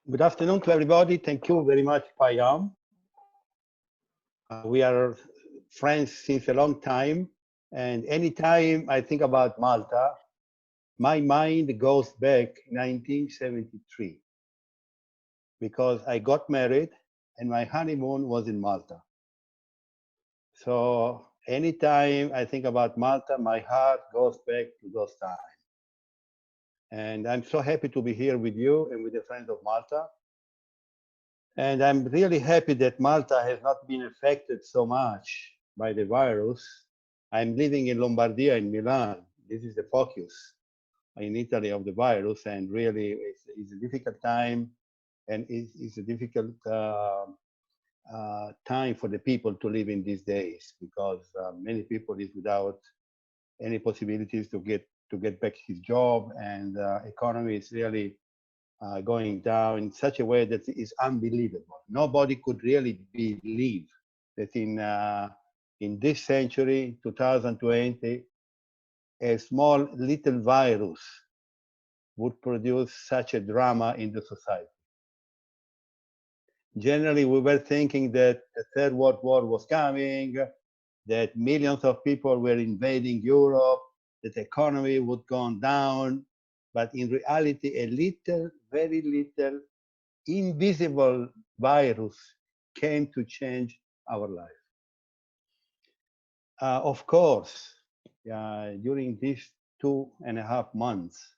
Good afternoon to everybody. Thank you very much, Payam. We are friends since a long time, and anytime I think about Malta, my mind goes back 1973 because I got married and my honeymoon was in Malta. So anytime I think about Malta, my heart goes back to those times. And I'm so happy to be here with you and with the friends of Malta. And I'm really happy that Malta has not been affected so much by the virus. I'm living in Lombardia in Milan. This is the focus in Italy of the virus, and really it's a difficult time, and it's a difficult time for the people to live in these days because many people is without any possibilities to get back his job, and economy is really going down in such a way that is unbelievable. Nobody could really believe that in this century, 2020, a small little virus would produce such a drama in the society. Generally, we were thinking that the Third World War was coming, that millions of people were invading Europe, that the economy would go down, but in reality, a little, very little, invisible virus came to change our life. Of course, during these 2.5 months,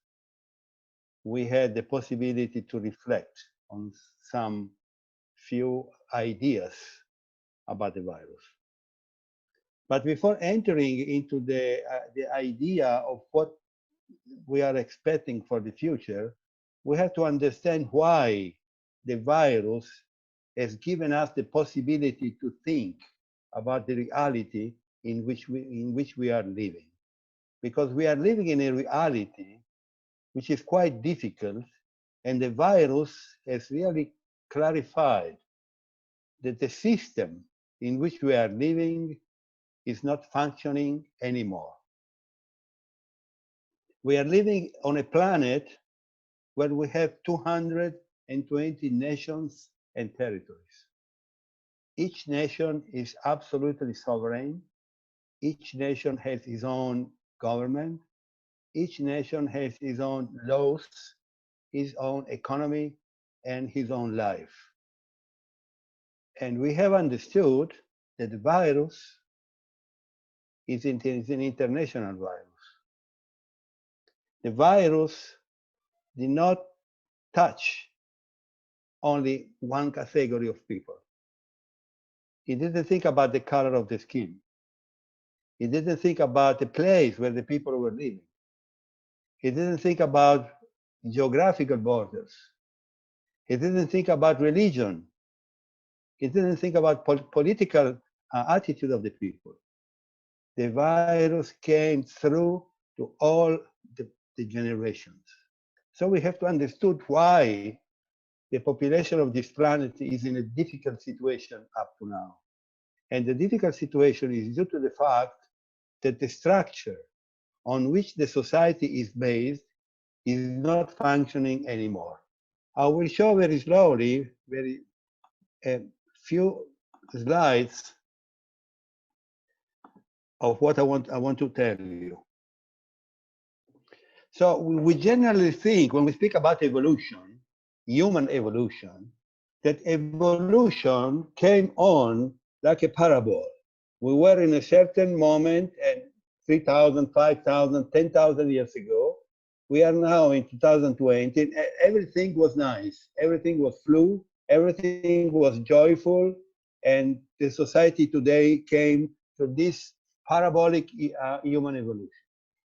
we had the possibility to reflect on some few ideas about the virus. But before entering into the idea of what we are expecting for the future, we have to understand why the virus has given us the possibility to think about the reality in which we are living. Because we are living in a reality which is quite difficult, and the virus has really clarified that the system in which we are living is not functioning anymore. We are living on a planet where we have 220 nations and territories. Each nation is absolutely sovereign. Each nation has its own government. Each nation has its own laws, his own economy, and his own life. And we have understood that the virus is an international virus. The virus did not touch only one category of people. He didn't think about the color of the skin. He didn't think about the place where the people were living. He didn't think about geographical borders. He didn't think about religion. He didn't think about political attitude of the people. The virus came through to all the generations. So we have to understand why the population of this planet is in a difficult situation up to now. And the difficult situation is due to the fact that the structure on which the society is based is not functioning anymore. I will show very slowly, very a few slides of what I want to tell you. So we generally think when we speak about evolution, human evolution, that evolution came on like a parabol. We were in a certain moment, and 3,000, 5,000, 10,000 years ago. We are now in 2020, and everything was nice. Everything was flu. Everything was joyful. And the society today came to this parabolic human evolution.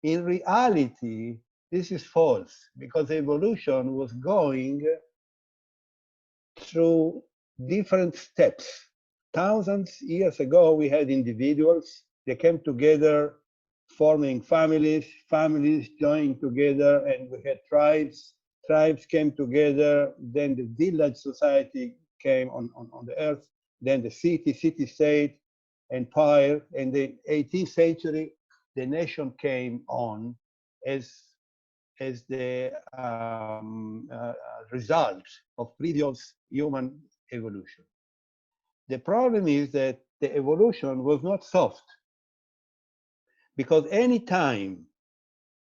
In reality, this is false because evolution was going through different steps. Thousands years ago, we had individuals. They came together, forming families. Families joined together, and we had tribes. Tribes came together. Then the village society came on the earth. Then the city-state, empire. In the 18th century, the nation came on as as the result of previous human evolution. The problem is that the evolution was not soft, because any time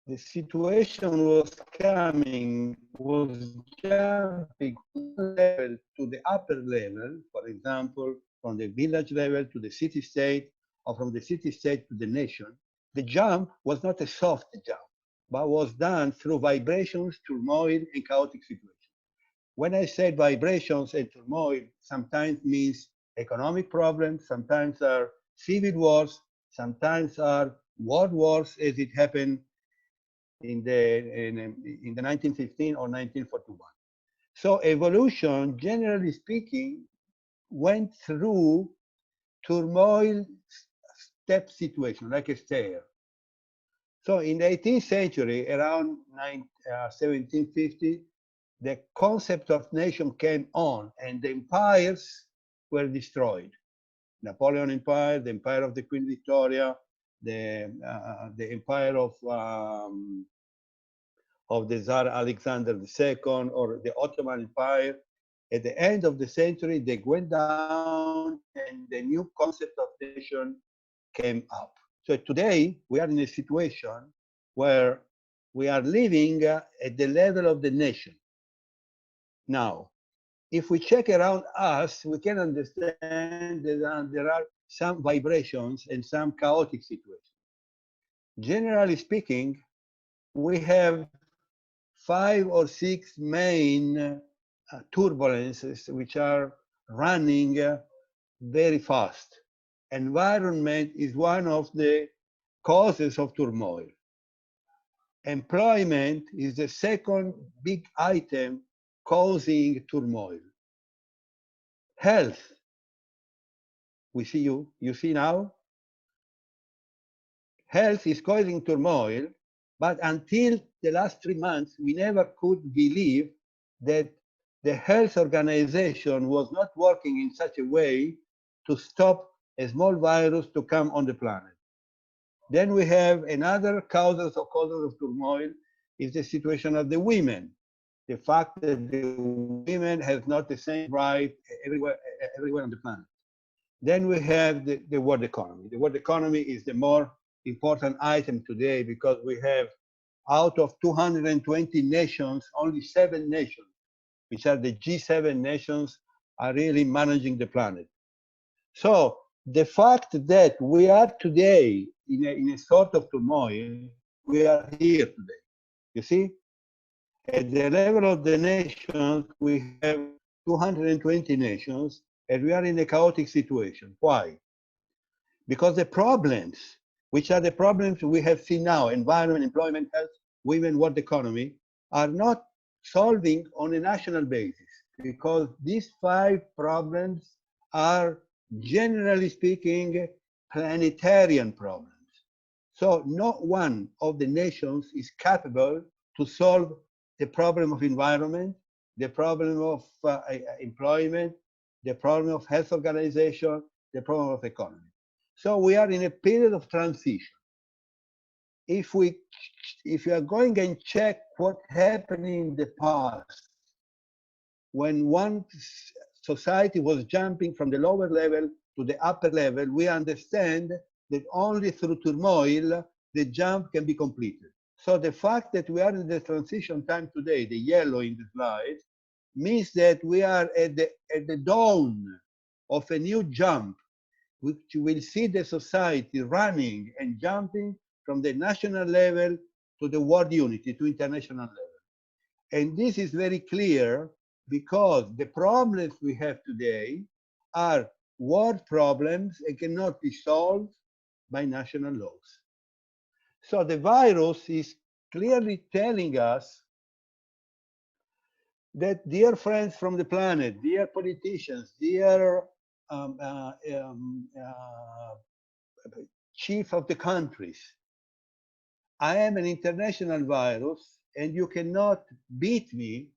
the situation was coming, was jumping from one level to the upper level, for example, from the village level to the city state, or from the city state to the nation, the jump was not a soft jump, but was done through vibrations, turmoil, and chaotic situations. When I say vibrations and turmoil, sometimes means economic problems, sometimes are civil wars, sometimes are world wars, as it happened in the 1915 or 1941. So evolution, generally speaking, went through turmoil step situation, like a stair. So in the 18th century, around 1750, the concept of nation came on, and the empires were destroyed. Napoleon Empire, the empire of the Queen Victoria, the empire of the Tsar Alexander II or the Ottoman Empire. At the end of the century, they went down and the new concept of nation came up. So today, we are in a situation where we are living at the level of the nation. Now, if we check around us, we can understand that there are some vibrations and some chaotic situations. Generally speaking, we have 5 or 6 main turbulences which are running very fast. Environment is one of the causes of turmoil. Employment is the second big item causing turmoil. Health, we see you see now, health is causing turmoil, but until the last 3 months, we never could believe that the health organization was not working in such a way to stop a small virus to come on the planet. Then we have another causes of turmoil is the situation of the women. The fact that the women have not the same right everywhere on the planet. Then we have the world economy. The world economy is the more important item today because we have out of 220 nations, only 7 nations, which are the G7 nations, are really managing the planet. So the fact that we are today in a sort of turmoil, we are here today. You see, at the level of the nations, we have 220 nations, and we are in a chaotic situation. Why? Because the problems, which are the problems we have seen now, environment, employment, health, women, world economy, are not solving on a national basis because these 5 problems are, generally speaking, planetarian problems. So not one of the nations is capable to solve the problem of environment, the problem of employment, the problem of health organization, the problem of economy. So we are in a period of transition. If you are going and check what happened in the past, when one society was jumping from the lower level to the upper level, we understand that only through turmoil the jump can be completed. So the fact that we are in the transition time today, the yellow in the slide, means that we are at the dawn of a new jump, which will see the society running and jumping from the national level to the world unity, to international level. And this is very clear because the problems we have today are world problems and cannot be solved by national laws. So the virus is clearly telling us that, dear friends from the planet, dear politicians, dear chief of the countries, I am an international virus and you cannot beat me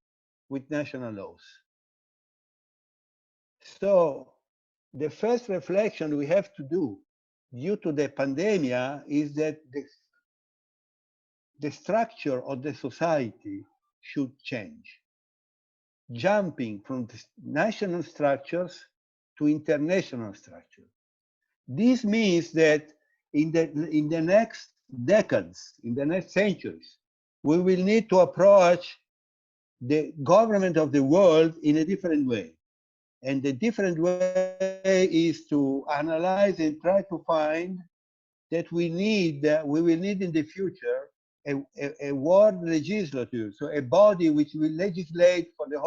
with national laws. So the first reflection we have to do due to the pandemic is that the structure of the society should change, jumping from the national structures to international structures. This means that in the next decades, in the next centuries, we will need to approach the government of the world in a different way. And the different way is to analyze and try to find that we will need in the future a world legislature, so a body which will legislate for the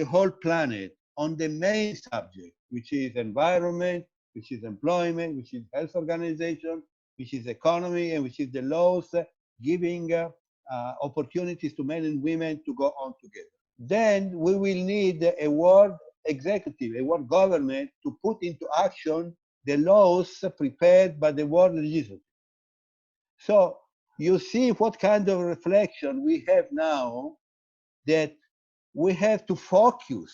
whole planet on the main subject, which is environment, which is employment, which is health organization, which is economy, and which is the laws giving opportunities to men and women to go on together. Then we will need a world executive, a world government to put into action the laws prepared by the world legislature. So you see what kind of reflection we have now, that we have to focus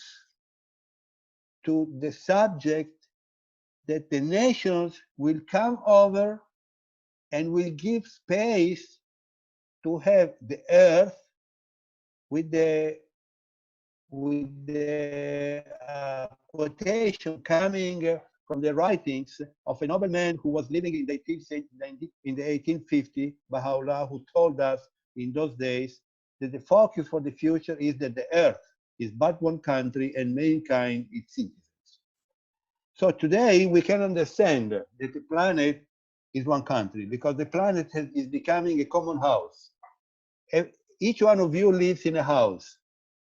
to the subject that the nations will come over and will give space to have the earth with the quotation coming from the writings of a nobleman who was living in the 1850, Baha'u'llah, who told us in those days that the focus for the future is that the earth is but one country and mankind its citizens. So today we can understand that the planet is one country because the planet is becoming a common house. Each one of you lives in a house.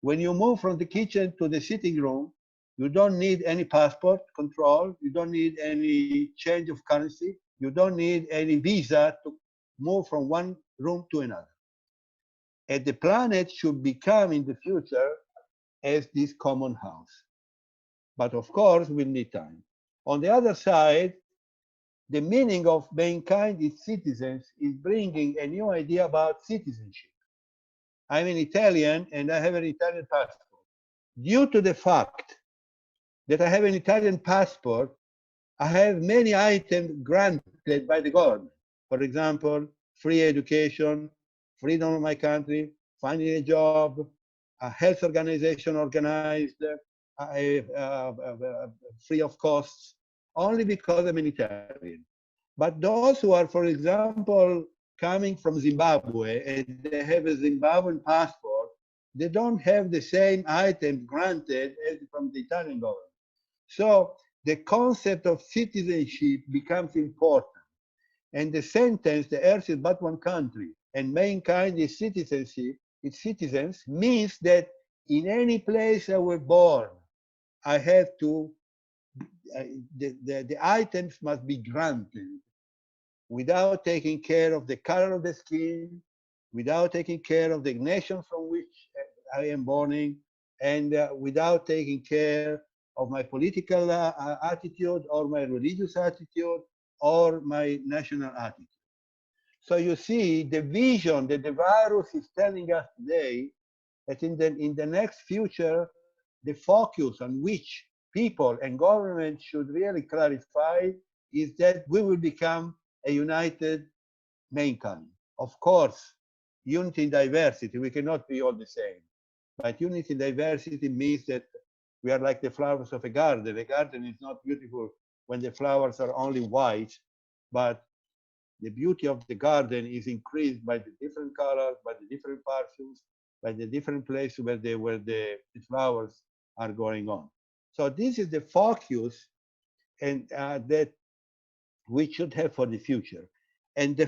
When you move from the kitchen to the sitting room, you don't need any passport control. You don't need any change of currency. You don't need any visa to move from one room to another. And the planet should become in the future as this common house. But of course, we'll need time. On the other side, the meaning of mankind its citizens is bringing a new idea about citizenship. I'm an Italian and I have an Italian passport. Due to the fact that I have an Italian passport, I have many items granted by the government. For example, free education, freedom of my country, finding a job, a health organization organized, free of costs, only because I'm an Italian. But those who are, for example, coming from Zimbabwe and they have a Zimbabwean passport, they don't have the same items granted as from the Italian government. So the concept of citizenship becomes important. And the sentence, the earth is but one country, and mankind is citizenship, its citizens, means that in any place I was born, I have to, the items must be granted without taking care of the color of the skin, without taking care of the nation from which I am born, and without taking care of my political attitude or my religious attitude or my national attitude. So you see the vision that the virus is telling us today, that in the next future, the focus on which people and government should really clarify is that we will become a united mankind. Of course, unity in diversity, we cannot be all the same. But unity in diversity means that we are like the flowers of a garden. A garden is not beautiful when the flowers are only white, but the beauty of the garden is increased by the different colors, by the different perfumes, by the different places where the flowers are going on. So this is the focus and that we should have for the future. And the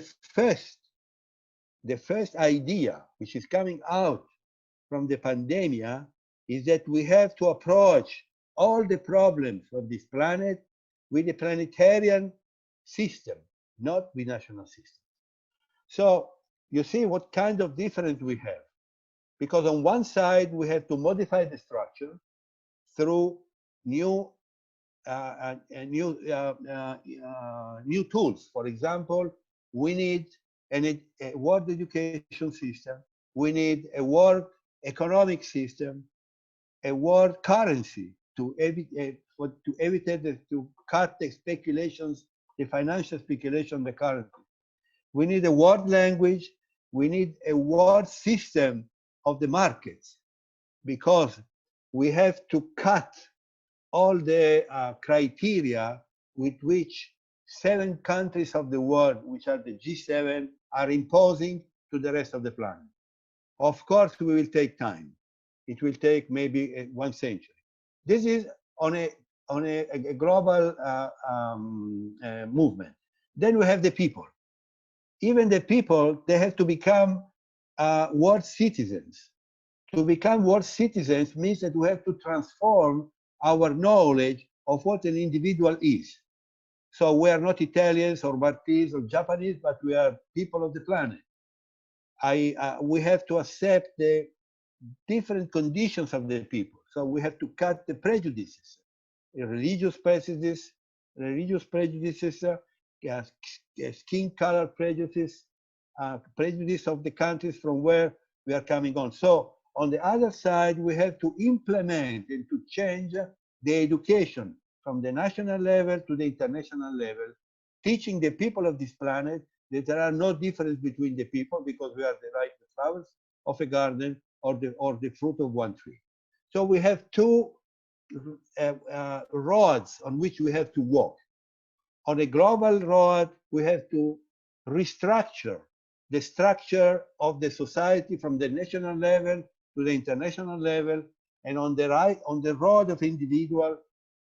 first idea which is coming out from the pandemic is that we have to approach all the problems of this planet with a planetarian system, not with national systems. So you see what kind of difference we have. Because on one side, we have to modify the structure through new new tools. For example, we need a world education system. We need a world economic system, a world currency to cut the speculations, the financial speculation, the currency. We need a world language. we need a world system of the markets, because we have to cut all the criteria with which 7 countries of the world, which are the G7, are imposing to the rest of the planet. Of course, we will take time. It will take maybe 1 century. This is on a global movement. Then we have the people. Even the people, they have to become world citizens. To become world citizens means that we have to transform our knowledge of what an individual is. So we are not Italians or Maltese or Japanese, but we are people of the planet. We have to accept the different conditions of the people. So we have to cut the prejudices, religious prejudices, skin color prejudice, prejudice of the countries from where we are coming on. So on the other side, we have to implement and to change the education from the national level to the international level, teaching the people of this planet that there are no difference between the people, because we are like the flowers of a garden or the fruit of one tree. So we have 2 roads on which we have to walk. On a global road, we have to restructure the structure of the society from the national level to the international level, and on the road of individual,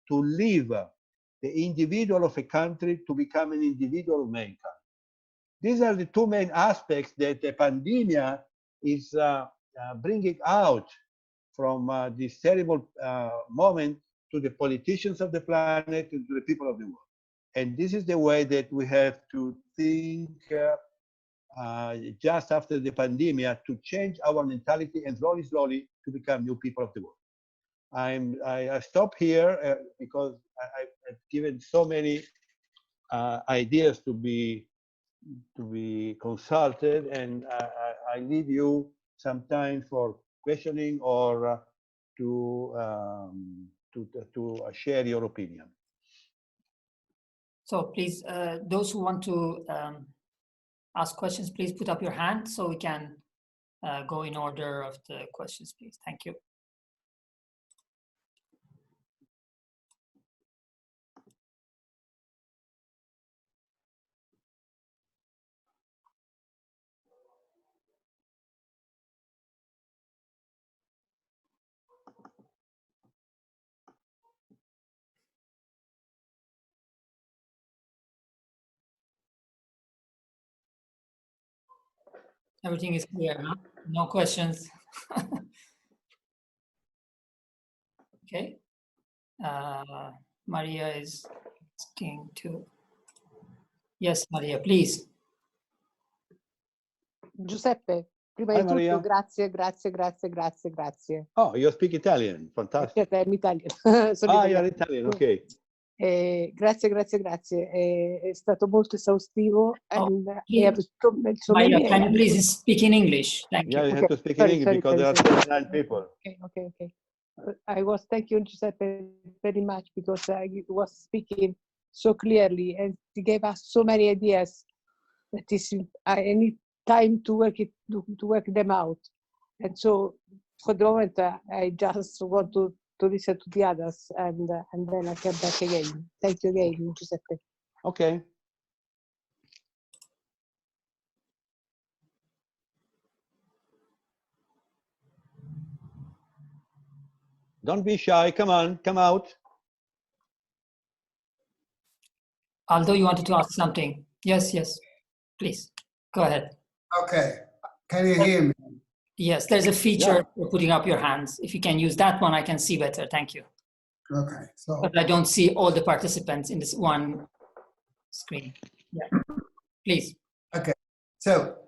to leave the individual of a country to become an individual of mankind. These are the 2 main aspects that the pandemic is bringing out from this terrible moment to the politicians of the planet and to the people of the world. And this is the way that we have to think just after the pandemic, to change our mentality and slowly to become new people of the world. I stop here because I've given so many ideas to be consulted, and I leave you some time for questioning or to share your opinion. So please, those who want to ask questions, please put up your hand so we can go in order of the questions, please. Thank you. Everything is clear, huh? No questions. Okay. Maria is asking to. Yes, Maria, please. Giuseppe, prima Hi, di tutto, Maria. grazie. Oh, you speak Italian. Fantastic. I'm Italian. You're Italian, okay. Grazie. È stato molto esaustivo. And Maria, can you please speak in English? Thank you. You have to speak in English because there are 29 people. Okay. I was thank you, Giuseppe, very much, because you was speaking so clearly and he gave us so many ideas that I need time to work them out. And so for the moment, I just want to listen to the others, and then I come back again. Thank you again, Giuseppe. Okay. Don't be shy. Come on, come out. Aldo, you wanted to ask something? Yes, please, go ahead. Okay, can you hear me? Yes, there's a feature for putting up your hands. If you can use that one, I can see better. Thank you. Okay, so. But I don't see all the participants in this one screen. Yeah, please. Okay, so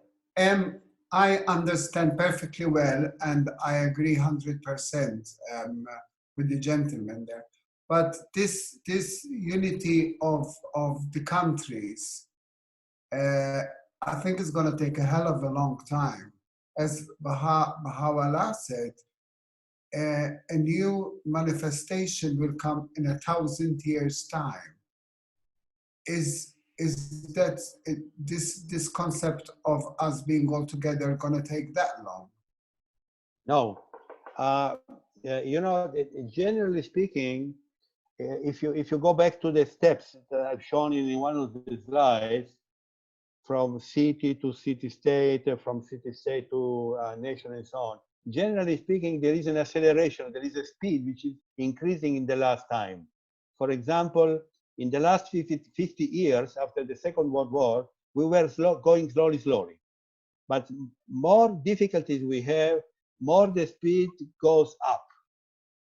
I understand perfectly well, and I agree 100% with the gentleman there. But this unity of the countries, I think it's going to take a hell of a long time. As Baha'u'llah said, a new manifestation will come in 1,000 years' time. Is is that this concept of us being all together going to take that long? No. You know, generally speaking, if you go back to the steps that I've shown in one of the slides, from city to city-state, from city-state to nation and so on, generally speaking, there is an acceleration, there is a speed which is increasing in the last time. For example, in the last 50 years, after the Second World War, we were going slowly. But more difficulties we have, more the speed goes up.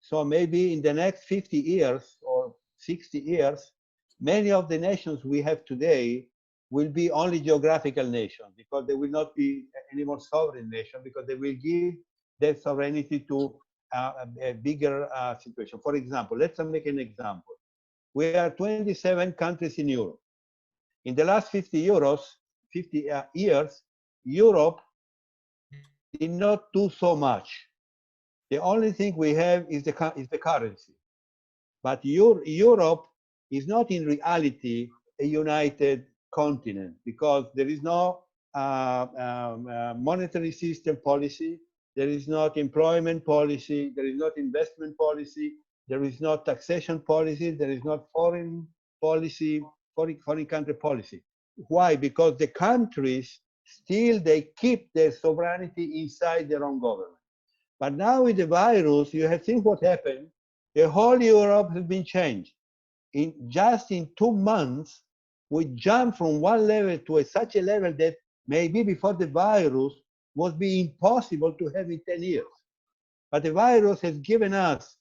So maybe in the next 50 years or 60 years, many of the nations we have today will be only geographical nations, because they will not be any more sovereign nation, because they will give their sovereignty to a bigger situation. For example, let's make an example. We are 27 countries in Europe. In the last 50 years, Europe did not do so much. The only thing we have is the currency. But Europe is not in reality a united continent, because there is no monetary system policy, there is not employment policy, there is not investment policy, there is not taxation policy, there is not foreign policy, foreign country policy. Why? Because the countries still, they keep their sovereignty inside their own government. But now with the virus, you have seen what happened. The whole Europe has been changed. Just in 2 months, we jumped from one level to such a level that maybe before the virus would be impossible to have in 10 years. But the virus has given us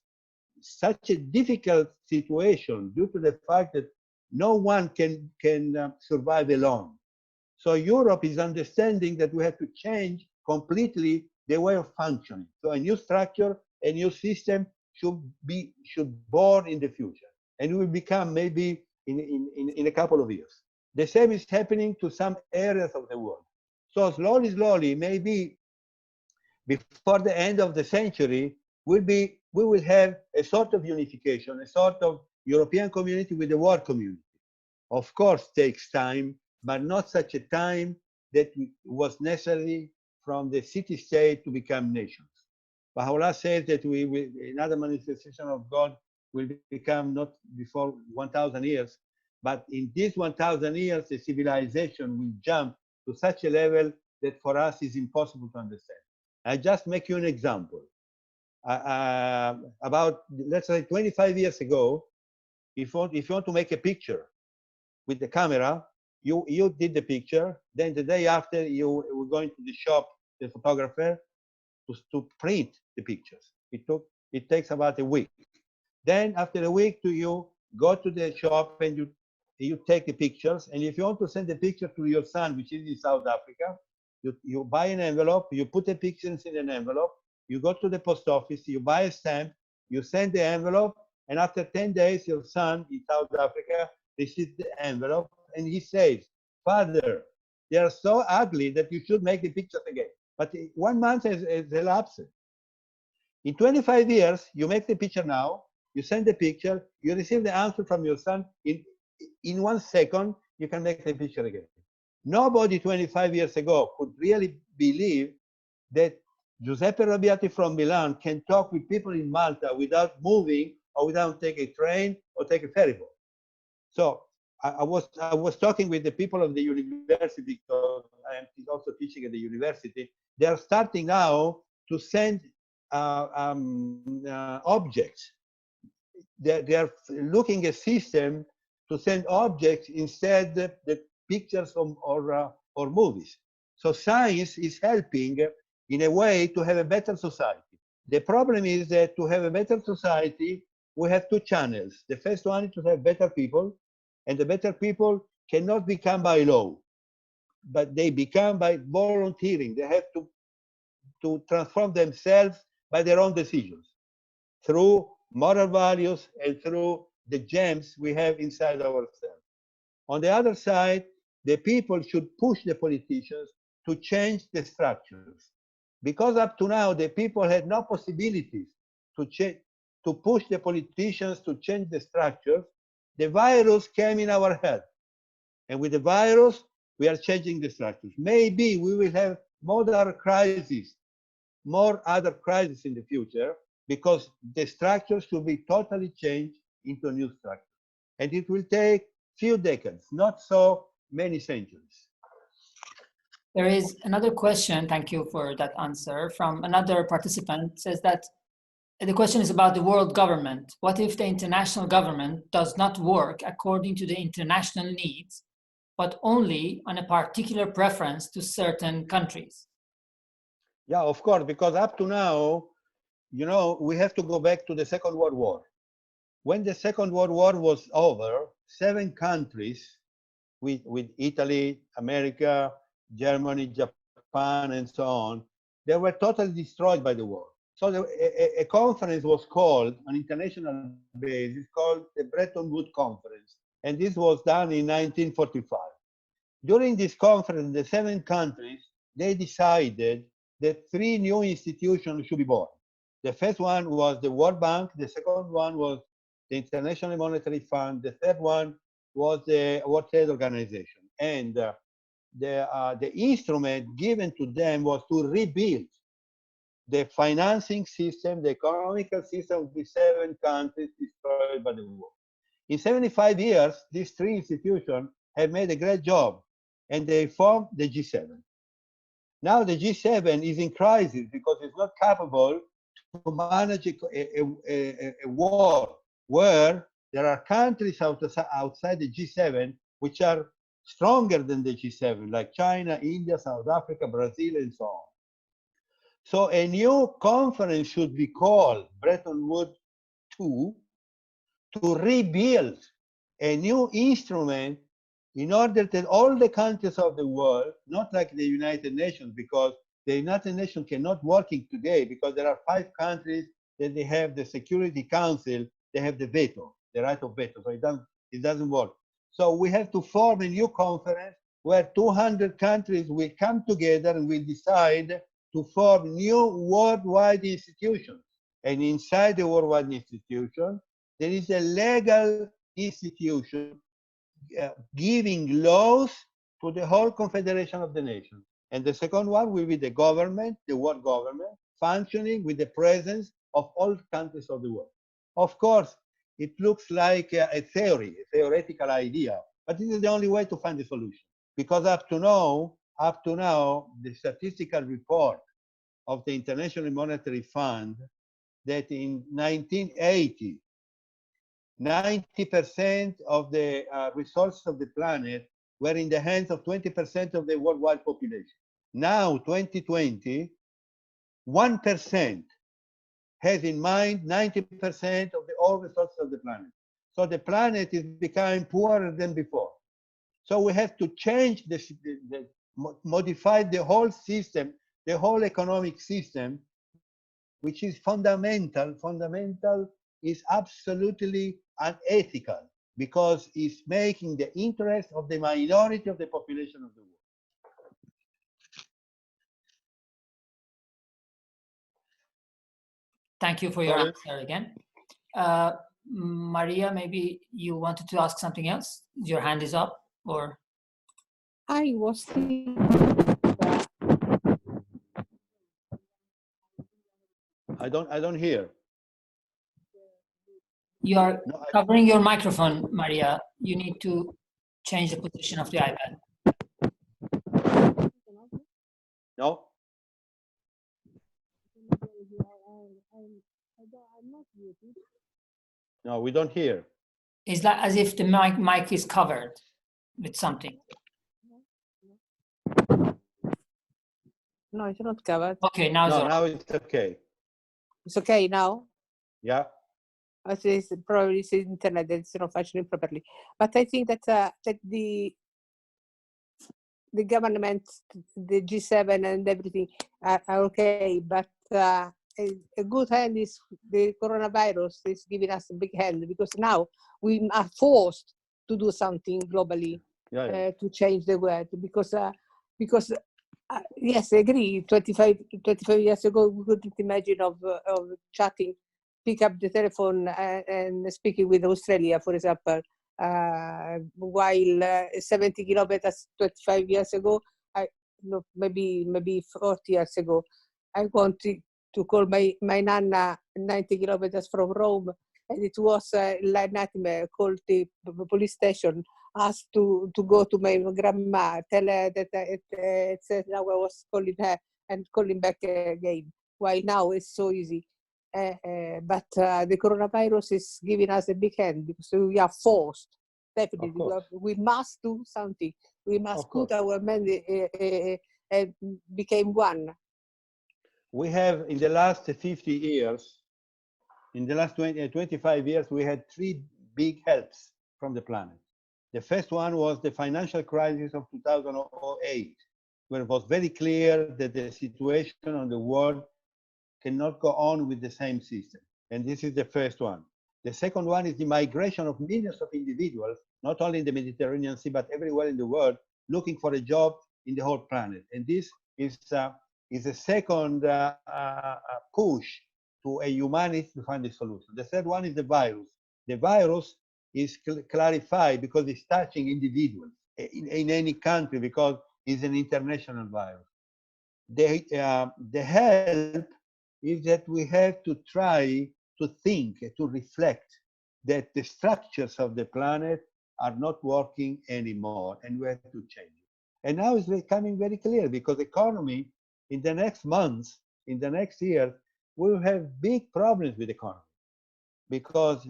such a difficult situation due to the fact that no one can survive alone. So Europe is understanding that we have to change completely the way of functioning. So a new structure, a new system should born in the future, and it will become maybe in a couple of years. The same is happening to some areas of the world. So slowly, maybe before the end of the century, we will have a sort of unification, a sort of European community with the world community. Of course, takes time, but not such a time that was necessary from the city-state to become nations. Baha'u'llah says that we will, another manifestation of God will become not before 1,000 years, but in these 1,000 years, the civilization will jump to such a level that for us is impossible to understand. I just make you an example. About, let's say, 25 years ago, if you want to make a picture with the camera, you did the picture, then the day after you were going to the shop, the photographer, to print the pictures. It takes about a week. Then after a week, you go to the shop and you take the pictures. And if you want to send the picture to your son, which is in South Africa, you buy an envelope, you put the pictures in an envelope, you go to the post office, you buy a stamp, you send the envelope, and after 10 days, your son in South Africa receives the envelope, and he says, "Father, they are so ugly that you should make the pictures again." But 1 month has elapsed. In 25 years, you make the picture now, you send the picture, you receive the answer from your son. In 1 second, you can make the picture again. Nobody 25 years ago could really believe that Giuseppe Robiati from Milan can talk with people in Malta without moving or without taking a train or take a ferry boat. So I was talking with the people of the university, because I am also teaching at the university. They are starting now to send objects. They are looking at a system to send objects instead the pictures or movies. So science is helping in a way to have a better society. The problem is that to have a better society, we have 2 channels. The first one is to have better people, and the better people cannot become by law, but they become by volunteering. They have to transform themselves by their own decisions, through moral values and through the gems we have inside ourselves. On the other side, the people should push the politicians to change the structures. Because up to now, the people had no possibilities to push the politicians to change the structures. The virus came in our head. And with the virus, we are changing the structures. Maybe we will have more other crises in the future, because the structure should be totally changed into a new structure. And it will take few decades, not so many centuries. There is another question, thank you for that answer, from another participant. Says that the question is about the world government. What if the international government does not work according to the international needs, but only on a particular preference to certain countries? Yeah, of course, because up to now, you know, we have to go back to the Second World War. When the Second World War was over, 7 countries with Italy, America, Germany, Japan, and so on, they were totally destroyed by the war. So a conference was called, on international basis, called the Bretton Woods Conference. And this was done in 1945. During this conference, the 7 countries, they decided that 3 new institutions should be born. The first one was the World Bank, the second one was the International Monetary Fund, the third one was the World Trade Organization. And the instrument given to them was to rebuild the financing system, the economical system of the 7 countries destroyed by the war. In 75 years, these 3 institutions have made a great job, and they formed the G7. Now the G7 is in crisis because it's not capable to manage a war where there are countries outside the G7 which are stronger than the G7, like China, India, South Africa, Brazil, and so on. So a new conference should be called Bretton Woods II to rebuild a new instrument in order that all the countries of the world, not like the United Nations, because the United Nations cannot working today because there are 5 countries that they have the Security Council, they have the veto, the right of veto, so it doesn't work. So we have to form a new conference where 200 countries will come together and will decide to form new worldwide institutions. And inside the worldwide institution, there is a legal institution giving laws to the whole Confederation of the Nations. And the second one will be the government, the world government, functioning with the presence of all countries of the world. Of course, it looks like a theoretical idea, but this is the only way to find a solution. Because up to now, the statistical report of the International Monetary Fund that in 1980, 90% of the resources of the planet were in the hands of 20% of the worldwide population. Now, 2020, 1% has in mind 90% of the all resources of the planet. So the planet is becoming poorer than before. So we have to change modify the whole system, the whole economic system, which is fundamental is absolutely unethical because it's making the interest of the minority of the population of the world. Thank you for your answer again. Maria, maybe you wanted to ask something else? Your hand is up, or? I was thinking I don't hear. You are covering your microphone, Maria. You need to change the position of the iPad. No? No, we don't hear. It's like as if the mic is covered with something. No, it's not covered. Okay, now it's now it's okay. It's okay now? Yeah. It's probably it's the internet that's not functioning properly. But I think that that the government, the G7 and everything are okay. But a good hand is the coronavirus is giving us a big hand because now we are forced to do something globally to change the world because yes, I agree. 25 years ago, we couldn't imagine of chatting, pick up the telephone and speaking with Australia, for example, while 70 kilometers 25 years ago, maybe 40 years ago, I wanted to call my nana 90 kilometers from Rome, and it was like nightmare. Called the police station, asked to go to my grandma, tell her that it said now I was calling her and calling back again. While now it's so easy. But the coronavirus is giving us a big hand because we are forced. Definitely, we must do something. We must put our men and became one. We have, in the last 50 years, in the last 25 years, we had three big helps from the planet. The first one was the financial crisis of 2008, where it was very clear that the situation on the world cannot go on with the same system. And this is the first one. The second one is the migration of millions of individuals, not only in the Mediterranean Sea, but everywhere in the world, looking for a job in the whole planet. And this is a second push to a humanity to find a solution. The third one is the virus. The virus is clarified because it's touching individuals in any country because it's an international virus. The help is that we have to try to think, to reflect that the structures of the planet are not working anymore and we have to change it. And now it's becoming very clear because economy in the next months, in the next year, we will have big problems with economy because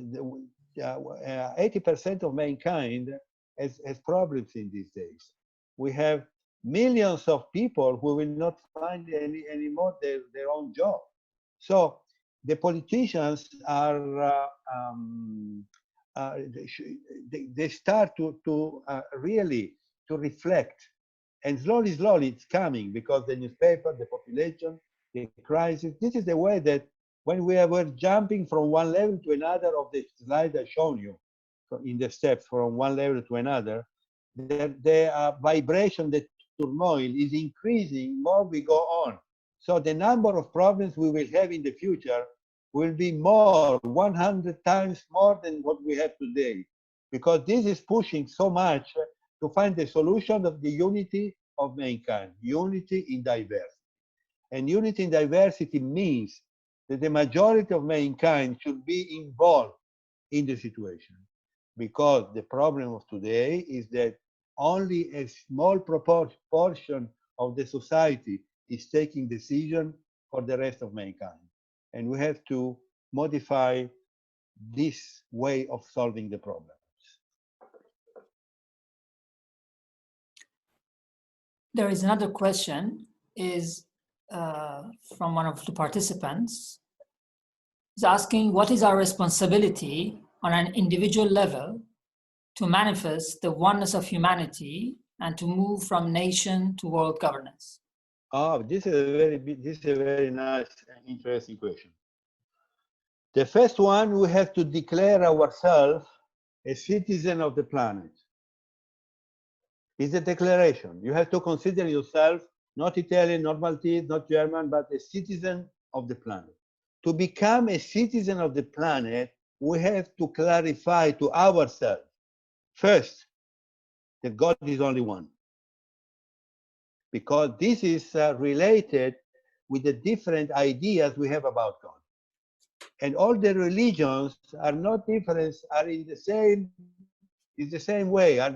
80% of mankind has problems in these days. We have millions of people who will not find anymore their own job. So the politicians are they start to really to reflect, and slowly it's coming because the newspaper, the population, the crisis. This is the way that when we were jumping from one level to another of the slide I shown you, in the steps from one level to another, the vibration, the turmoil is increasing more we go on. So the number of problems we will have in the future will be more, 100 times more than what we have today, because this is pushing so much to find the solution of the unity of mankind, unity in diversity. And unity in diversity means that the majority of mankind should be involved in the situation. Because the problem of today is that only a small portion of the society is taking decision for the rest of mankind. And we have to modify this way of solving the problems. There is another question, is from one of the participants. He's asking, what is our responsibility on an individual level to manifest the oneness of humanity and to move from nation to world governance? Oh, this is a very nice and interesting question. The first one, we have to declare ourselves a citizen of the planet. It's a declaration. You have to consider yourself not Italian, not Maltese, not German, but a citizen of the planet. To become a citizen of the planet, we have to clarify to ourselves, first, that God is only one. Because this is related with the different ideas we have about God. And all the religions are not different, are in the same way, are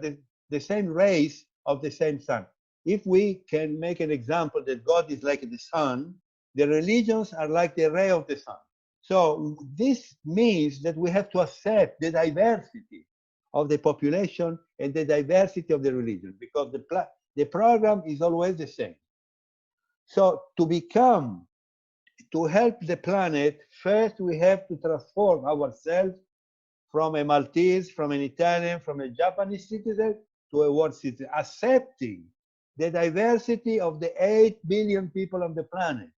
the same race of the same sun. If we can make an example that God is like the sun, the religions are like the ray of the sun. So this means that we have to accept the diversity of the population and the diversity of the religion, because the program is always the same. So to help the planet, first we have to transform ourselves from a Maltese, from an Italian, from a Japanese citizen to a world citizen, accepting the diversity of the 8 billion people on the planet,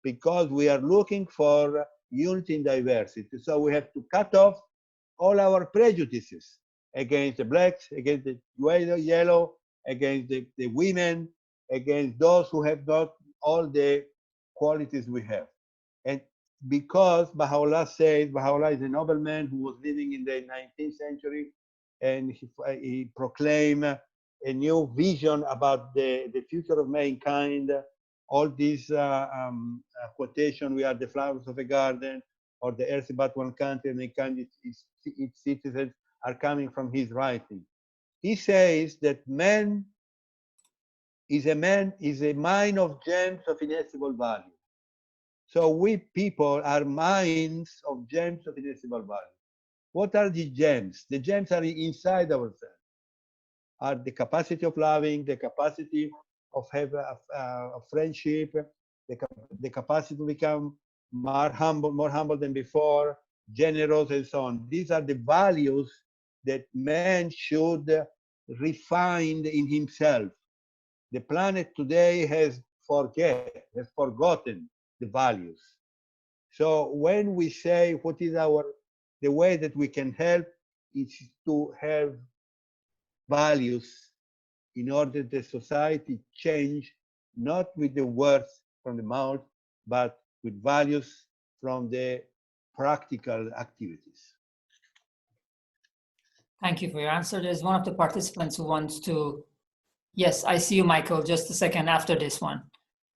because we are looking for unity in diversity. So we have to cut off all our prejudices against the blacks, against the yellow, against the women, against those who have not all the qualities we have. And because Baha'u'llah said, Baha'u'llah is a nobleman who was living in the 19th century, and he proclaimed a new vision about the future of mankind. All these quotation, we are the flowers of a garden, or the earth is but one country, and mankind its citizens, are coming from his writing. He says that man is a mine of gems of inestimable value. So we people are mines of gems of inestimable value. What are the gems? The gems are inside ourselves, are the capacity of loving, the capacity of have a friendship, the capacity to become more humble than before, generous, and so on. These are the values that man should refine in himself. The planet today has forgotten the values. So when we say what is the way that we can help is to have values in order that society change, not with the words from the mouth, but with values from the practical activities. Thank you for your answer. There's one of the participants who wants to, yes, I see you, Michael, just a second after this one.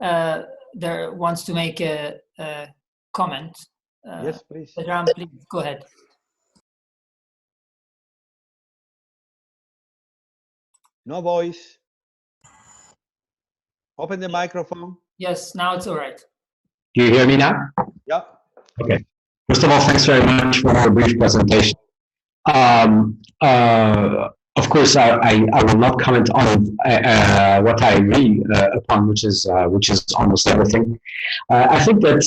There wants to make a comment. Yes, please. Pedram, please, go ahead. No voice. Open the microphone. Yes, now it's all right. Do you hear me now? Yeah. Okay. First of all, thanks very much for a brief presentation. Of course, I will not comment on what I agree upon, which is almost everything. I think that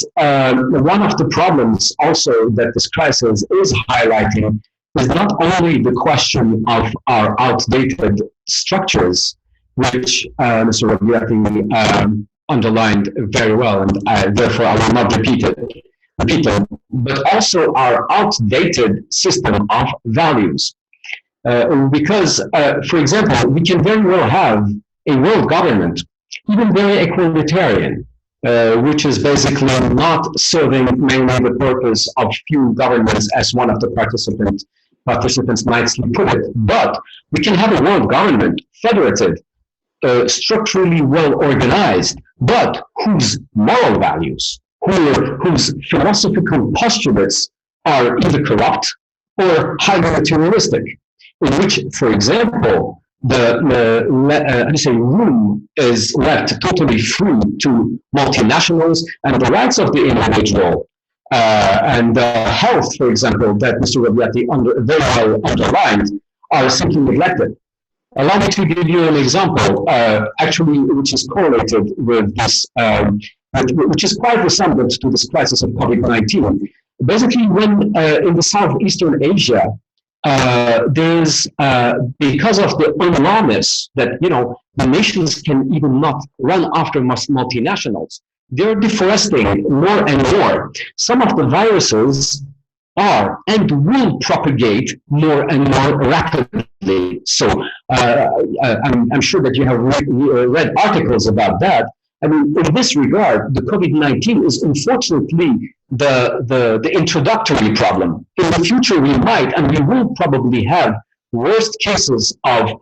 one of the problems also that this crisis is highlighting is not only the question of our outdated structures, which Mr. Robiati underlined very well, and therefore I will not repeat them, but also our outdated system of values. Because, for example, we can very well have a world government, even very equalitarian, which is basically not serving mainly the purpose of few governments, as one of the participants nicely put it. But we can have a world government, federative, structurally well organized, but whose moral values, whose philosophical postulates are either corrupt or highly materialistic, in which, for example, the room is left totally free to multinationals, and the rights of the individual and health, for example, that Mr. Robiati very well underlined, are simply neglected. Allow me to give you an example, actually, which is correlated with this, which is quite resemblant to this crisis of COVID-19. Basically, when in the Southeastern Asia, there's, because of the enormous that, the nations can even not run after multinationals, they're deforesting more and more. Some of the viruses are and will propagate more and more rapidly. So I'm sure that you have read articles about that. I mean, in this regard, the COVID-19 is unfortunately the introductory problem. In the future, we might and we will probably have worst cases of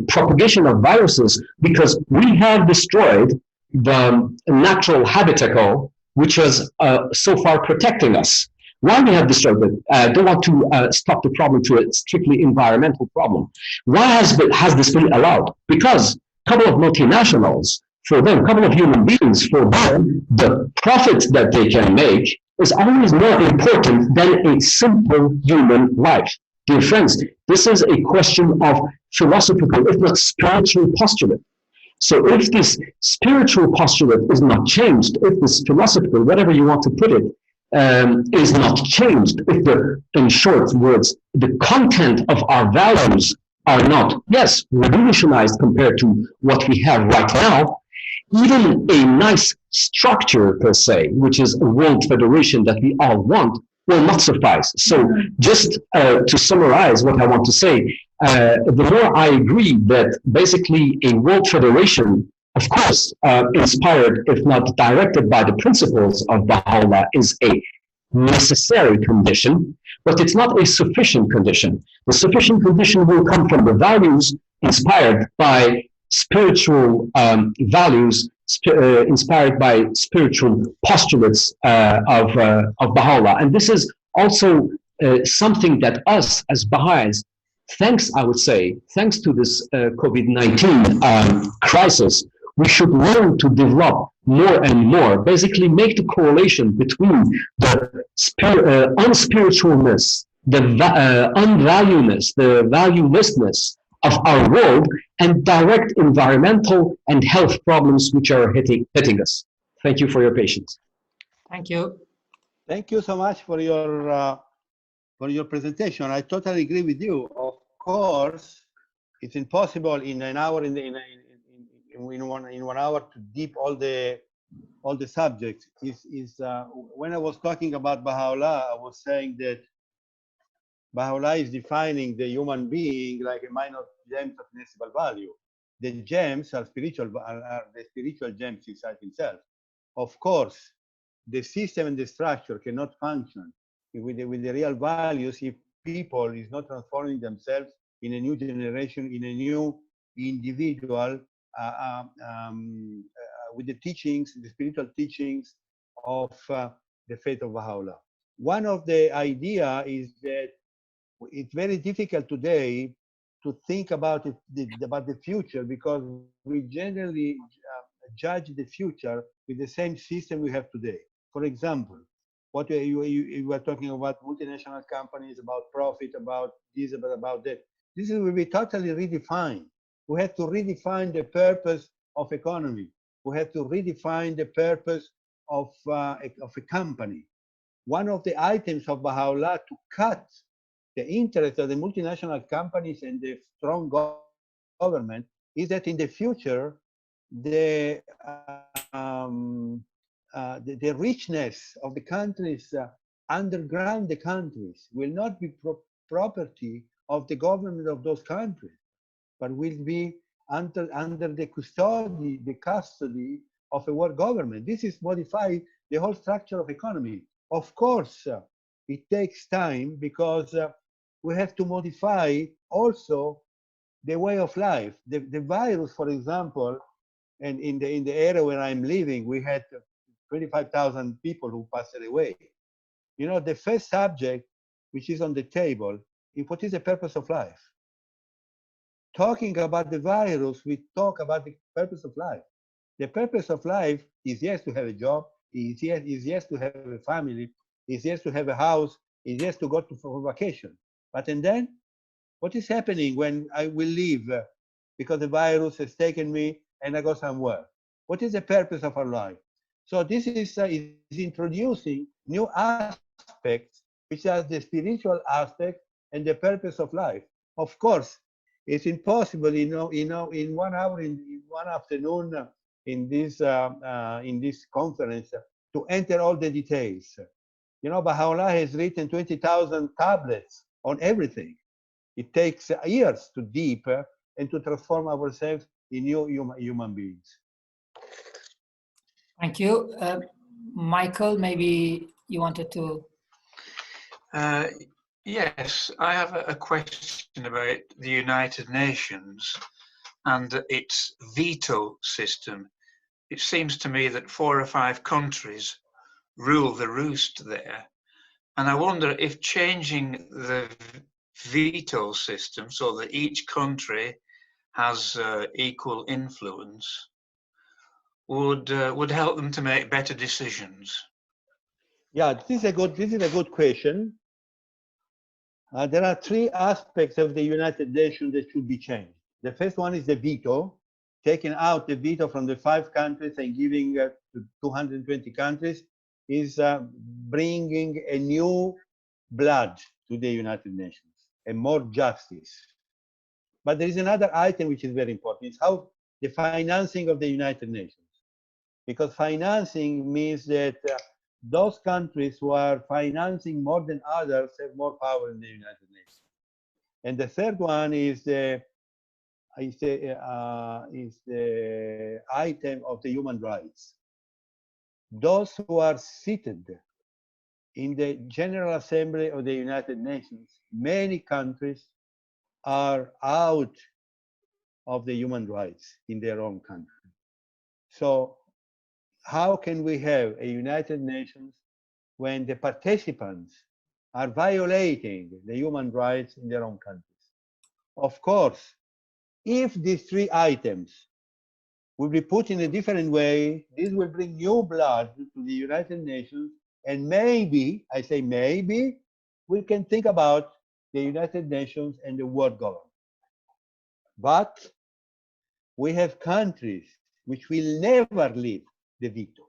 propagation of viruses, because we have destroyed the natural habitat which is so far protecting us. Why we have destroyed it? I don't want to stop the problem to a strictly environmental problem. Why has this been allowed? Because a couple of multinationals, for them, a couple of human beings, for them, the profit that they can make is always more important than a simple human life. Dear friends, this is a question of philosophical, if not spiritual postulate. So if this spiritual postulate is not changed, if this philosophical, whatever you want to put it, is not changed, if in short words, the content of our values are not, yes, revolutionized compared to what we have right now, even a nice structure per se, which is a world federation that we all want, will not suffice. So just to summarize what I want to say, the more I agree that basically a world federation, of course, inspired, if not directed by the principles of Baha'u'llah, is a necessary condition, but it's not a sufficient condition. The sufficient condition will come from the values inspired by spiritual values, inspired by spiritual postulates of Baha'u'llah. And this is also something that us as Baha'is, thanks, I would say, thanks to this COVID-19 crisis, we should learn to develop more and more, basically make the correlation between the unspiritualness, the unvalueness, the valuelessness of our world, and direct environmental and health problems which are hitting us. Thank you for your patience. Thank you. Thank you so much for your presentation. I totally agree with you. Of course, it's impossible in an hour in 1 hour to deep all the subjects. When I was talking about Baha'u'llah, I was saying that Baha'u'llah is defining the human being like a minor gems of inestimable value. The gems are spiritual, are the spiritual gems inside himself. Of course, the system and the structure cannot function with the real values if people is not transforming themselves in a new generation, in a new individual, with the teachings, the spiritual teachings of the faith of Baha'u'llah. One of the idea is that it's very difficult today to think about the future, because we generally judge the future with the same system we have today. For example, what you were talking about multinational companies, about profit, about this, about that. This will be totally redefined. We have to redefine the purpose of economy. We have to redefine the purpose of a company. One of the items of Baha'u'llah to cut the interest of the multinational companies and the strong government is that in the future, the richness of the countries, underground the countries, will not be property of the government of those countries, but will be under the custody of a world government. This is modify the whole structure of economy. Of course, it takes time, because we have to modify also the way of life. The virus, for example, and in the area where I'm living, we had 25,000 people who passed away. You know, the first subject which is on the table is what is the purpose of life. Talking about the virus, we talk about the purpose of life. The purpose of life is, yes, to have a job, is yes to have a family, is yes to have a house, is yes to go for vacation. But and then, what is happening when I will leave because the virus has taken me and I go somewhere? What is the purpose of our life? So this is introducing new aspects, which are the spiritual aspect and the purpose of life. Of course, it's impossible, in 1 hour, in one afternoon, in this conference, to enter all the details. You know, Baha'u'llah has written 20,000 tablets on everything. It takes years to deep and to transform ourselves in new human beings. Thank you. Michael, maybe you wanted to... Yes, I have a question about the United Nations and its veto system. It seems to me that 4 or 5 countries rule the roost there. And I wonder if changing the veto system so that each country has equal influence would help them to make better decisions. Yeah, this is a good question. There are 3 aspects of the United Nations that should be changed. The first one is the veto, taking out the veto from the 5 countries and giving to 220 countries is bringing a new blood to the United Nations and more justice. But there is another item which is very important. It's how the financing of the United Nations. Because financing means that those countries who are financing more than others have more power in the United Nations. And the third one is the item of the human rights. Those who are seated in the General Assembly of the United Nations, many countries are out of the human rights in their own country. So how can we have a United Nations when the participants are violating the human rights in their own countries? Of course, if these three items will be put in a different way, this will bring new blood to the United Nations, and maybe, I say maybe, we can think about the United Nations and the world government. But we have countries which will never leave the veto,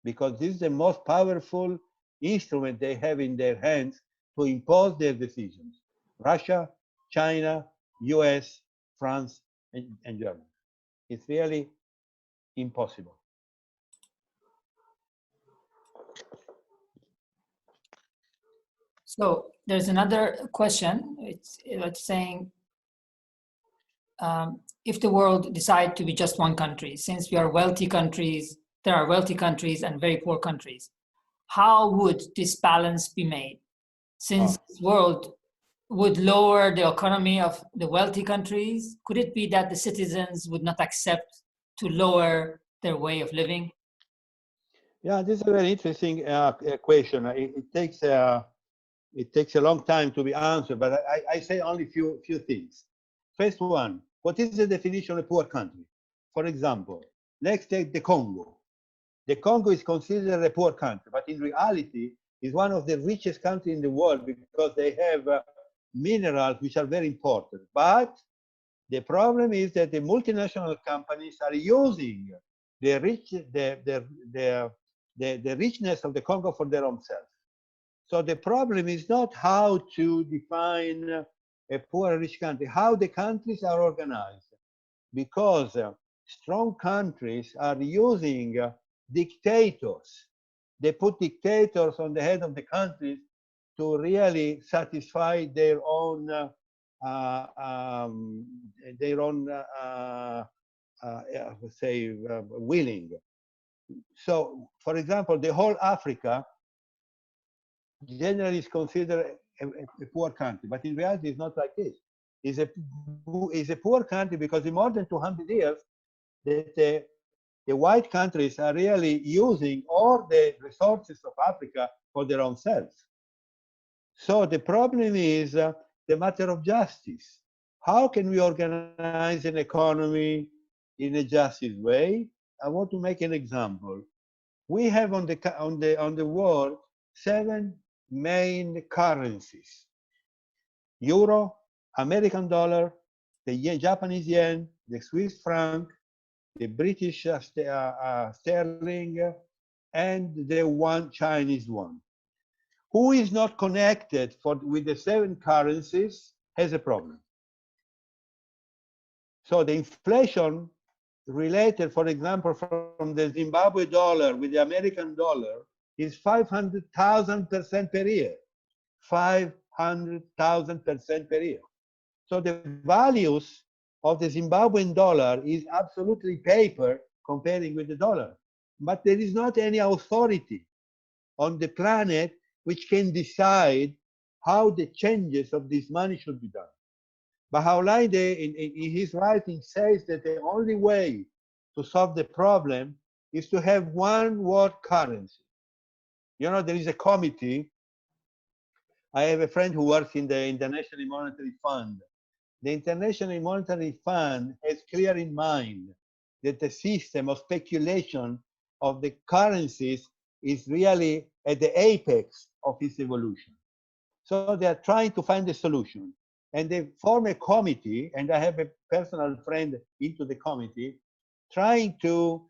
because this is the most powerful instrument they have in their hands to impose their decisions. Russia, China, US, France, and Germany. It's really impossible. So there's another question. It's saying, if the world decide to be just one country, since we are wealthy countries, there are wealthy countries and very poor countries, how would this balance be made? Since this world would lower the economy of the wealthy countries, could it be that the citizens would not accept to lower their way of living? Yeah, this is a very interesting question. It takes a long time to be answered, but I say only few things. First one, what is the definition of a poor country? For example, let's take the Congo. The Congo is considered a poor country, but in reality is one of the richest countries in the world because they have minerals which are very important. But the problem is that the multinational companies are using the richness of the Congo for their own self. So the problem is not how to define a poor or rich country, how the countries are organized. Because strong countries are using dictators. They put dictators on the head of the countries to really satisfy their own willing. So, for example, the whole Africa generally is considered a poor country, but in reality it's not like this. It's a poor country because in more than 200 years, the white countries are really using all the resources of Africa for their own selves. So the problem is the matter of justice. How can we organize an economy in a justice way? I want to make an example. We have on the world 7 main currencies: Euro, American dollar, the Japanese yen, the Swiss franc, the British sterling, and the one Chinese yuan. Who is not connected with the 7 currencies has a problem. So the inflation related, for example, from the Zimbabwe dollar with the American dollar is 500,000% per year. 500,000% per year. So the values of the Zimbabwean dollar is absolutely paper comparing with the dollar. But there is not any authority on the planet which can decide how the changes of this money should be done. Baha'u'llah in his writing says that the only way to solve the problem is to have one world currency. You know, there is a committee. I have a friend who works in the International Monetary Fund. The International Monetary Fund has clear in mind that the system of speculation of the currencies is really at the apex of its evolution. So they are trying to find a solution. And they form a committee, and I have a personal friend into the committee, trying to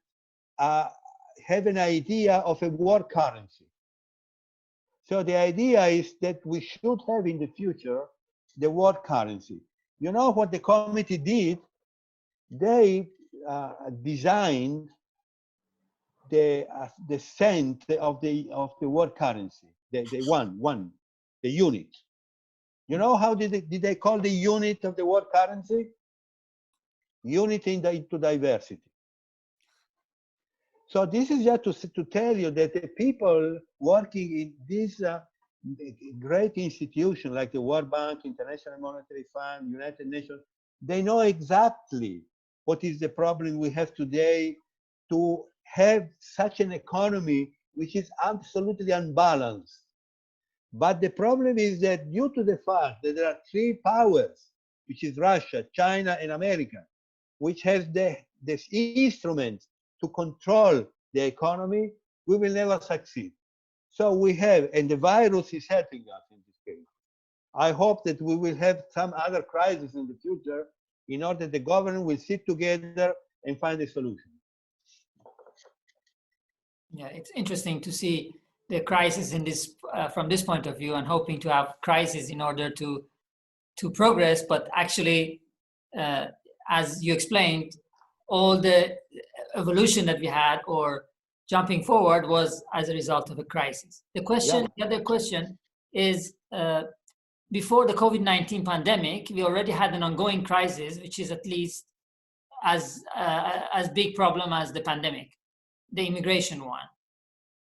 have an idea of a world currency. So the idea is that we should have in the future the world currency. You know what the committee did? They designed the cent of the world currency, the unit. You know how did they call the unit of the world currency? Unity into diversity. So this is just to tell you that the people working in these great institutions like the World Bank, International Monetary Fund, United Nations, they know exactly what is the problem we have today to have such an economy which is absolutely unbalanced. But the problem is that due to the fact that there are three powers, which is Russia, China, and America, which has this instrument to control the economy, we will never succeed. So we have, and the virus is helping us in this case. I hope that we will have some other crisis in the future in order the government will sit together and find a solution. Yeah, it's interesting to see the crisis in this from this point of view, and hoping to have crisis in order to progress. But actually, as you explained, all the evolution that we had or jumping forward was as a result of a crisis. The question, the other question is, before the COVID-19 pandemic, we already had an ongoing crisis, which is at least as big problem as the pandemic, the immigration one.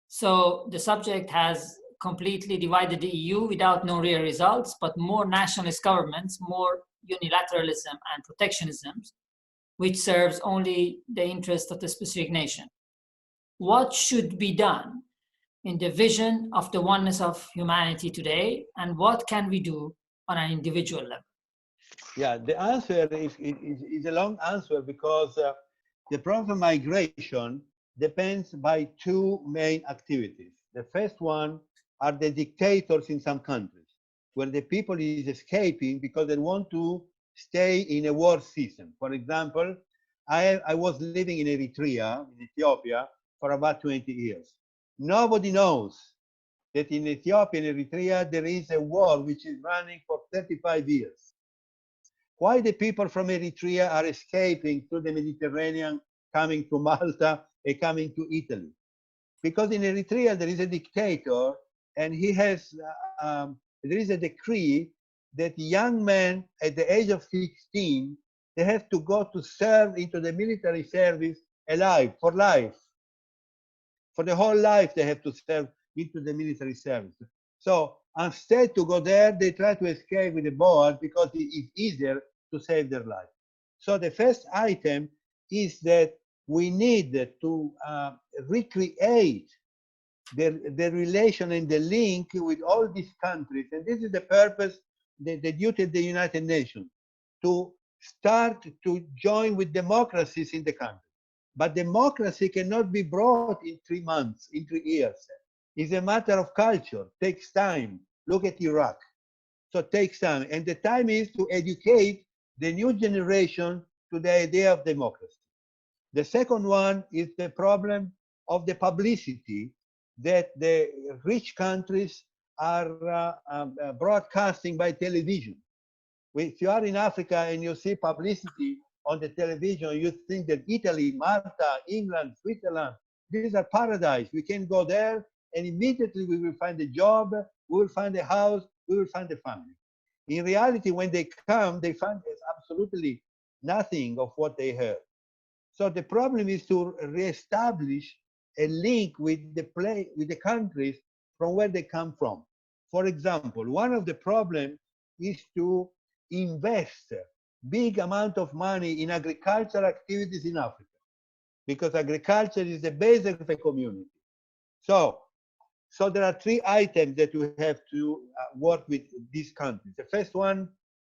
So the subject has completely divided the EU without no real results, but more nationalist governments, more unilateralism and protectionism, which serves only the interest of the specific nation. What should be done in the vision of the oneness of humanity today, and what can we do on an individual level? Yeah, the answer is a long answer because the problem of migration depends by two main activities. The first one are the dictators in some countries, where the people is escaping because they want to stay in a war system. For example, I was living in Eritrea, in Ethiopia, for about 20 years. Nobody knows that in Ethiopia and Eritrea, there is a war which is running for 35 years. Why the people from Eritrea are escaping through the Mediterranean, coming to Malta and coming to Italy? Because in Eritrea, there is a dictator, and he has, there is a decree that young men at the age of 16, they have to go to serve into the military service alive, for life. For the whole life, they have to serve into the military service. So instead to go there, they try to escape with a boat because it is easier to save their life. So the first item is that we need to recreate the relation and the link with all these countries. And this is the purpose, the duty of the United Nations, to start to join with democracies in the country. But democracy cannot be brought in 3 months, in 3 years. It's a matter of culture, takes time. Look at Iraq. So it takes time. And the time is to educate the new generation to the idea of democracy. The second one is the problem of the publicity that the rich countries are broadcasting by television. If you are in Africa and you see publicity on the television, you think that Italy, Malta, England, Switzerland, these are paradise. We can go there and immediately we will find a job, we will find a house, we will find a family. In reality, when they come, they find absolutely nothing of what they heard. So the problem is to reestablish a link with the countries from where they come from. For example, one of the problems is to invest big amount of money in agricultural activities in Africa, because agriculture is the base of the community. So there are 3 items that we have to work with these countries. The first one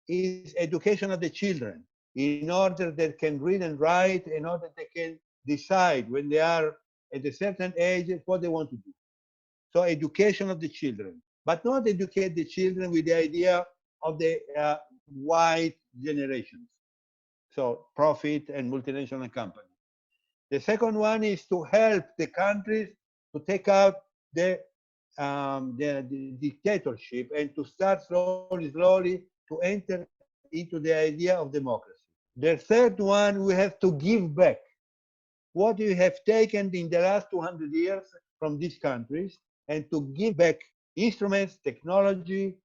is education of the children, in order that they can read and write, in order they can decide when they are at a certain age what they want to do. So education of the children, but not educate the children with the idea of the white generations. So profit and multinational companies. The second one is to help the countries to take out the dictatorship and to start slowly to enter into the idea of democracy. The third one, we have to give back what we have taken in the last 200 years from these countries, and to give back instruments, technology,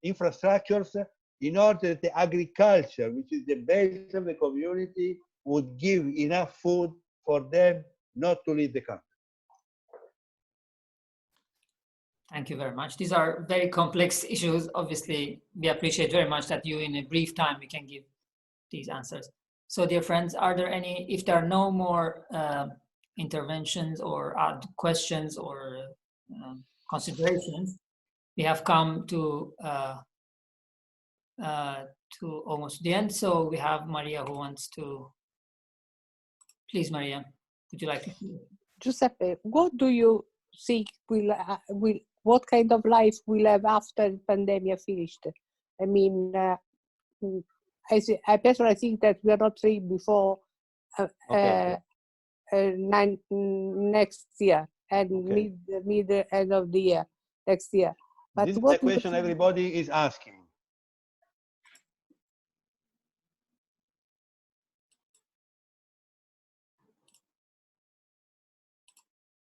infrastructures, in order that the agriculture, which is the base of the community, would give enough food for them not to leave the country. Thank you very much. These are very complex issues. Obviously, we appreciate very much that you, in a brief time, we can give these answers. So, dear friends, are there any, if there are no more interventions or questions or considerations, we have come to almost the end. So we have Maria who wants to. Please, Maria, would you like to? Giuseppe, what do you think will what kind of life we'll have after the pandemic finished? I mean, I personally think that we are not free before next year and mid end of the year next year. But this is what the question everybody is asking.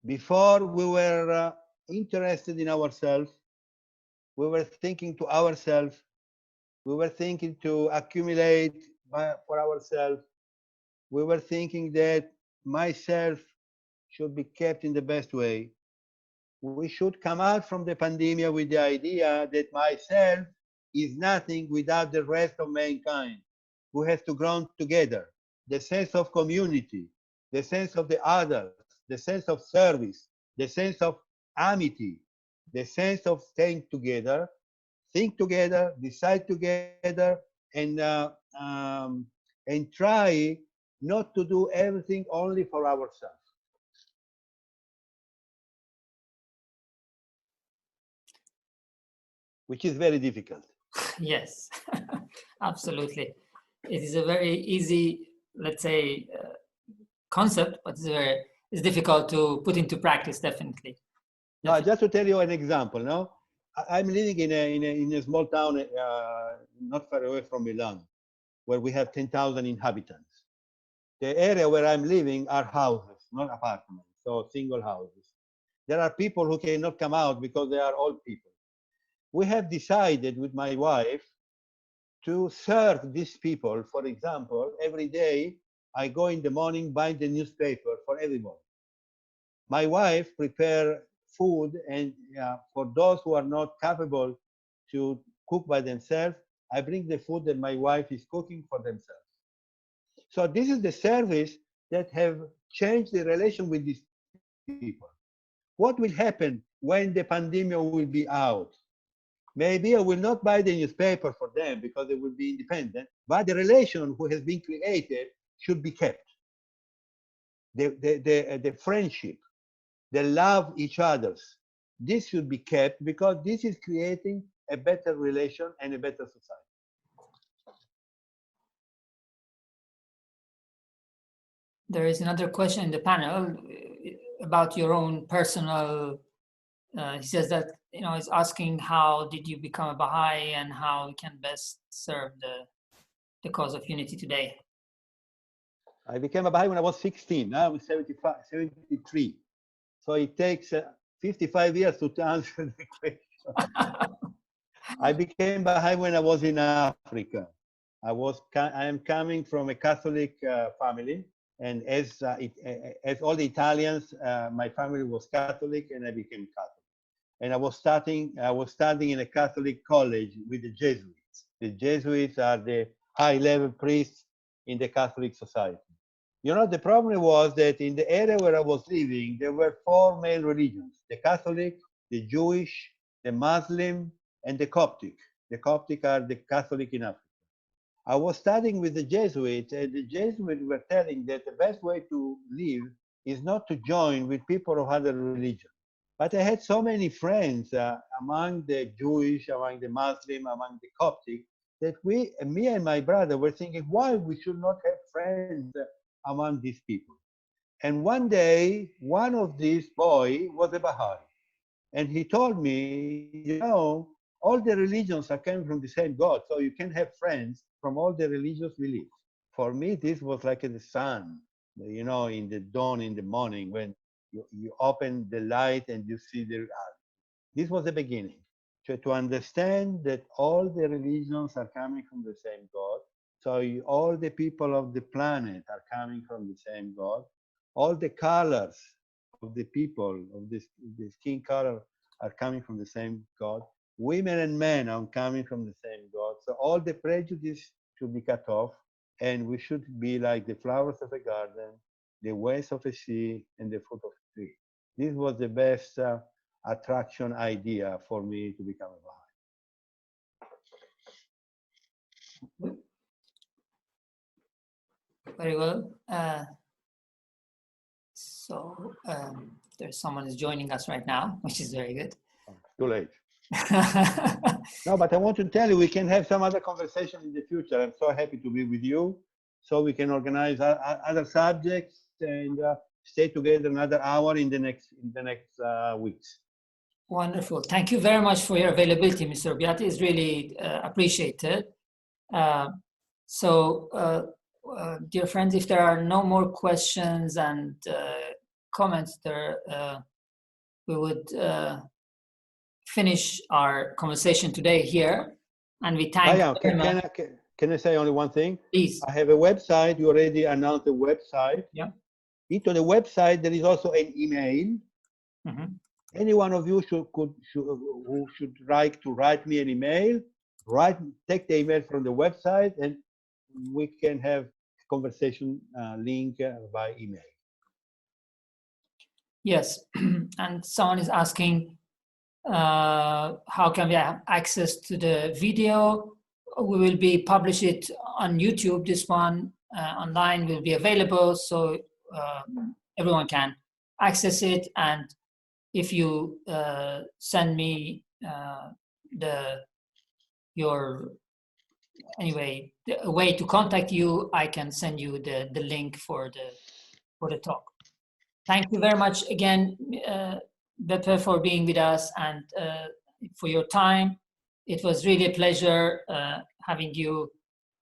Before we were interested in ourselves, we were thinking to ourselves, we were thinking to accumulate for ourselves, we were thinking that myself should be kept in the best way. We should come out from the pandemic with the idea that myself is nothing without the rest of mankind, who has to grow together. The sense of community, the sense of the others, the sense of service, the sense of amity, the sense of staying together, think together, decide together, and try not to do everything only for ourselves. Which is very difficult. Yes, absolutely. It is a very easy, let's say, concept, but it's difficult to put into practice, definitely. No, just to tell you an example, no? I'm living in a small town not far away from Milan, where we have 10,000 inhabitants. The area where I'm living are houses, not apartments, so single houses. There are people who cannot come out because they are old people. We have decided with my wife to serve these people. For example, every day I go in the morning, buy the newspaper for everyone. My wife prepare food, and for those who are not capable to cook by themselves, I bring the food that my wife is cooking for themselves. So this is the service that have changed the relation with these people. What will happen when the pandemic will be out? Maybe I will not buy the newspaper for them because they will be independent, but the relation who has been created should be kept. The friendship, the love each other's, this should be kept because this is creating a better relation and a better society. There is another question in the panel about your own personal. He says that he's asking how did you become a Baha'i and how we can best serve the cause of unity today. I became a Baha'i when I was 16. Now I'm 73. So it takes 55 years to answer the question. I became Baha'i when I was in Africa. I am coming from a Catholic family, and as all the Italians, my family was Catholic, and I became Catholic. And I was studying in a Catholic college with the Jesuits. The Jesuits are the high-level priests in the Catholic society. The problem was that in the area where I was living, there were four main religions: the Catholic, the Jewish, the Muslim, and the Coptic. The Coptic are the Catholic in Africa. I was studying with the Jesuits, and the Jesuits were telling that the best way to live is not to join with people of other religions. But I had so many friends among the Jewish, among the Muslim, among the Coptic, that me and my brother were thinking, why we should not have friends among these people. And one day, one of these boys was a Baha'i. And he told me, all the religions are coming from the same God, so you can have friends from all the religions we live. For me, this was like the sun, in the dawn, in the morning, when you open the light and you see the reality. This was the beginning. To understand that all the religions are coming from the same God, so all the people of the planet are coming from the same God. all the colors of the people, of the skin color, are coming from the same God. Women and men are coming from the same God. So all the prejudice should be cut off, and we should be like the flowers of a garden, the waves of a sea, and the fruit of a tree. This was the best attraction idea for me to become a Baha'i. Very well. So there's someone is joining us right now, which is very good. Too late. No, but I want to tell you, we can have some other conversation in the future. I'm so happy to be with you, so we can organize other subjects and stay together another hour in the next weeks. Wonderful. Thank you very much for your availability, Mr. Robiati. It's really appreciated. Dear friends, if there are no more questions and comments there, we would finish our conversation today here. And we thank you. Can I say only one thing? Please. I have a website. You already announced the website. Yeah. Into the website, there is also an email. Mm-hmm. Any one of you who should write me an email, take the email from the website, and we can have a conversation link by email. Yes, and someone is asking, how can we have access to the video? We will be publish it on YouTube. This one online will be available, so everyone can access it. And if you send me a way to contact you, I can send you the link for the talk. Thank you very much again, Beppe, for being with us and for your time. It was really a pleasure having you,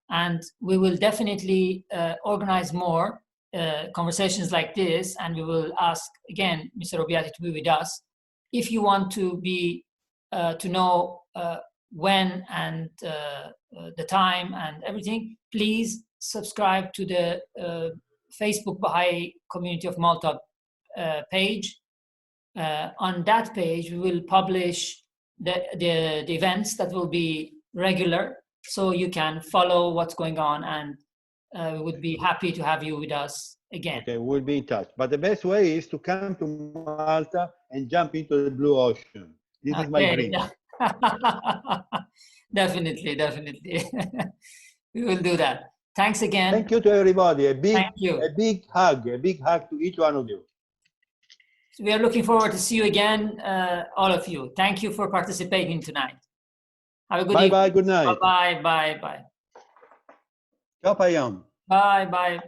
and we will definitely organize more conversations like this, and we will ask again Mr. Robiati to be with us. If you want to be to know when and the time and everything, please subscribe to the Facebook Baha'i Community of Malta page. On that page, we will publish the events that will be regular, so you can follow what's going on, and we would be happy to have you with us again. Okay, we'll be in touch. But the best way is to come to Malta and jump into the blue ocean. This is my dream. Definitely. We will do that. Thanks again. Thank you to everybody. A big hug to each one of you. We are looking forward to see you again, all of you. Thank you for participating tonight. Have a good evening. Bye-bye, good night. Bye-bye. Ciao, Payam. Bye.